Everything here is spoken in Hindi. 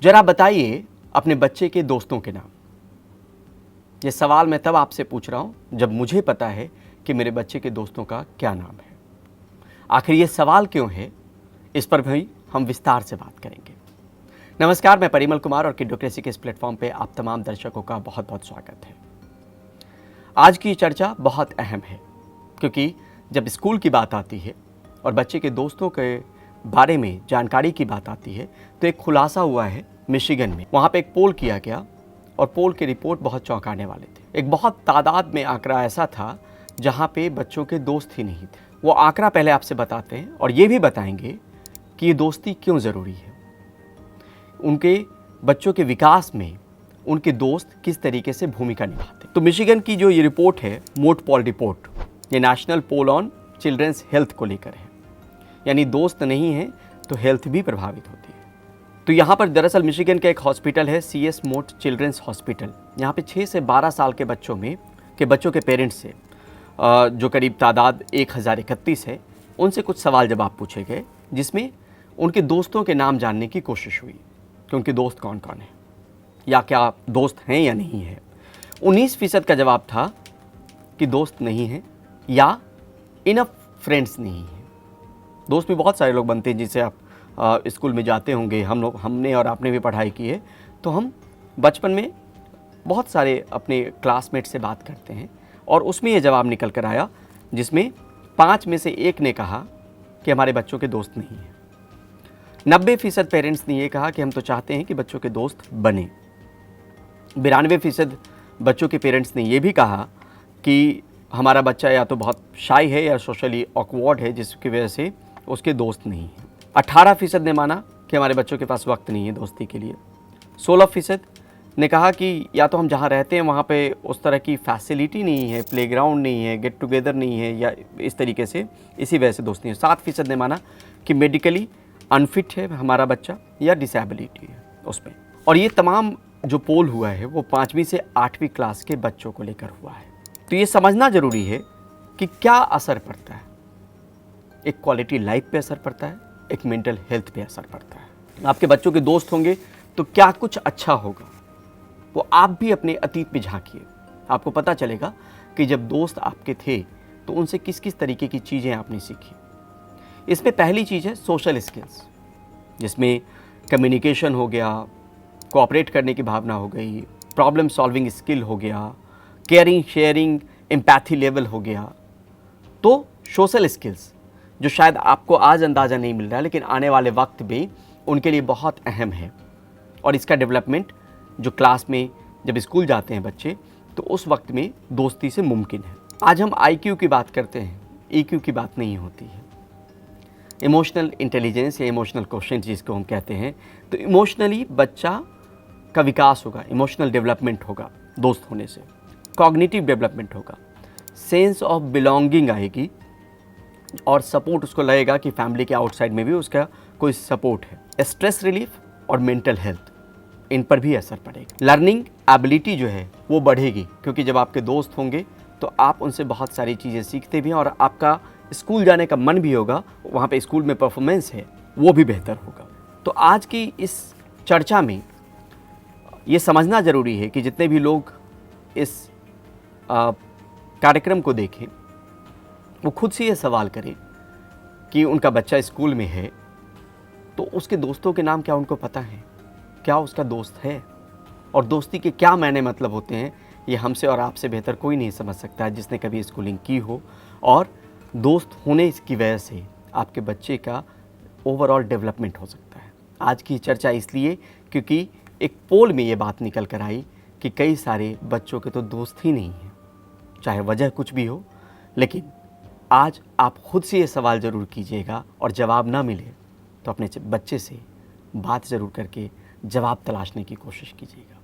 जरा बताइए अपने बच्चे के दोस्तों के नाम। ये सवाल मैं तब आपसे पूछ रहा हूं जब मुझे पता है कि मेरे बच्चे के दोस्तों का क्या नाम है। आखिर ये सवाल क्यों है, इस पर भी हम विस्तार से बात करेंगे। नमस्कार, मैं परिमल कुमार और किड्डोक्रेसी के इस प्लेटफॉर्म पे आप तमाम दर्शकों का बहुत बहुत स्वागत है। आज की चर्चा बहुत अहम है क्योंकि जब स्कूल की बात आती है और बच्चे के दोस्तों के बारे में जानकारी की बात आती है तो एक खुलासा हुआ है मिशिगन में। वहाँ पे एक पोल किया गया और पोल की रिपोर्ट बहुत चौंकाने वाले थे। एक बहुत तादाद में आंकड़ा ऐसा था जहाँ पे बच्चों के दोस्त ही नहीं थे। वो आंकड़ा पहले आपसे बताते हैं और ये भी बताएंगे कि ये दोस्ती क्यों ज़रूरी है, उनके बच्चों के विकास में उनके दोस्त किस तरीके से भूमिका निभाते। तो मिशिगन की जो ये रिपोर्ट है, मोट पोल रिपोर्ट, ये national poll on children's health को लेकर है। यानी दोस्त नहीं है तो हेल्थ भी प्रभावित होती है। तो यहाँ पर दरअसल मिशिगन का एक हॉस्पिटल है, CS मोट चिल्ड्रंस हॉस्पिटल। यहाँ पे 6 से 12 साल के बच्चों के पेरेंट्स से जो करीब तादाद 1031 है, उनसे कुछ सवाल जवाब पूछे गए जिसमें उनके दोस्तों के नाम जानने की कोशिश हुई कि उनके दोस्त कौन कौन हैं या क्या दोस्त हैं या नहीं है। 19% का जवाब था कि दोस्त नहीं है या इनफ फ्रेंड्स नहीं है। दोस्त भी बहुत सारे लोग बनते हैं जिनसे आप स्कूल में जाते होंगे। हमने और आपने भी पढ़ाई की है, तो हम बचपन में बहुत सारे अपने क्लासमेट से बात करते हैं और उसमें ये जवाब निकल कर आया जिसमें 5 में से 1 ने कहा कि हमारे बच्चों के दोस्त नहीं हैं। 90% पेरेंट्स ने ये कहा कि हम तो चाहते हैं कि बच्चों के दोस्त बने। 92% बच्चों के पेरेंट्स ने ये भी कहा कि हमारा बच्चा या तो बहुत शाई है या सोशली ऑकवर्ड है जिसकी वजह से उसके दोस्त नहीं हैं। 18% ने माना कि हमारे बच्चों के पास वक्त नहीं है दोस्ती के लिए। 16% ने कहा कि या तो हम जहाँ रहते हैं वहाँ पे उस तरह की फैसिलिटी नहीं है, प्लेग्राउंड नहीं है, गेट टुगेदर नहीं है या इस तरीके से इसी वजह से दोस्ती है। 7% ने माना कि मेडिकली अनफिट है हमारा बच्चा या डिसेबिलिटी है उसमें। और ये तमाम जो पोल हुआ है वो 5वीं से 8वीं क्लास के बच्चों को लेकर हुआ है। तो ये समझना ज़रूरी है कि क्या असर पड़ता है। एक क्वालिटी लाइफ पे असर पड़ता है, एक मेंटल हेल्थ पे असर पड़ता है। आपके बच्चों के दोस्त होंगे तो क्या कुछ अच्छा होगा, वो आप भी अपने अतीत में झांकिए। आपको पता चलेगा कि जब दोस्त आपके थे तो उनसे किस किस तरीके की चीज़ें आपने सीखी। इसमें पहली चीज़ है सोशल स्किल्स, जिसमें कम्युनिकेशन हो गया, कोऑपरेट करने की भावना हो गई, प्रॉब्लम सॉल्विंग स्किल हो गया, केयरिंग शेयरिंग एम्पैथी लेवल हो गया। तो सोशल स्किल्स जो शायद आपको आज अंदाज़ा नहीं मिल रहा है लेकिन आने वाले वक्त में उनके लिए बहुत अहम है। और इसका डेवलपमेंट जो क्लास में जब स्कूल जाते हैं बच्चे तो उस वक्त में दोस्ती से मुमकिन है। आज हम IQ की बात करते हैं, EQ की बात नहीं होती है। इमोशनल इंटेलिजेंस या इमोशनल क्वेश्चन जिसको हम कहते हैं, तो इमोशनली बच्चा का विकास होगा, इमोशनल डेवलपमेंट होगा दोस्त होने से, कॉग्निटिव डेवलपमेंट होगा, सेंस ऑफ बिलोंगिंग आएगी और सपोर्ट उसको लगेगा कि फैमिली के आउटसाइड में भी उसका कोई सपोर्ट है। स्ट्रेस रिलीफ और मेंटल हेल्थ, इन पर भी असर पड़ेगा। लर्निंग एबिलिटी जो है वो बढ़ेगी क्योंकि जब आपके दोस्त होंगे तो आप उनसे बहुत सारी चीज़ें सीखते भी हैं और आपका स्कूल जाने का मन भी होगा, वहाँ पे स्कूल में परफॉर्मेंस है वो भी बेहतर होगा। तो आज की इस चर्चा में ये समझना ज़रूरी है कि जितने भी लोग इस कार्यक्रम को देखें वो खुद से ये सवाल करें कि उनका बच्चा स्कूल में है तो उसके दोस्तों के नाम क्या उनको पता है, क्या उसका दोस्त है, और दोस्ती के क्या मायने मतलब होते हैं ये हमसे और आपसे बेहतर कोई नहीं समझ सकता है जिसने कभी स्कूलिंग की हो। और दोस्त होने की वजह से आपके बच्चे का ओवरऑल डेवलपमेंट हो सकता है। आज की चर्चा इसलिए क्योंकि एक पोल में ये बात निकल कर आई कि कई सारे बच्चों के तो दोस्त ही नहीं हैं, चाहे वजह कुछ भी हो। लेकिन आज आप खुद से ये सवाल ज़रूर कीजिएगा और जवाब ना मिले तो अपने बच्चे से बात ज़रूर करके जवाब तलाशने की कोशिश कीजिएगा।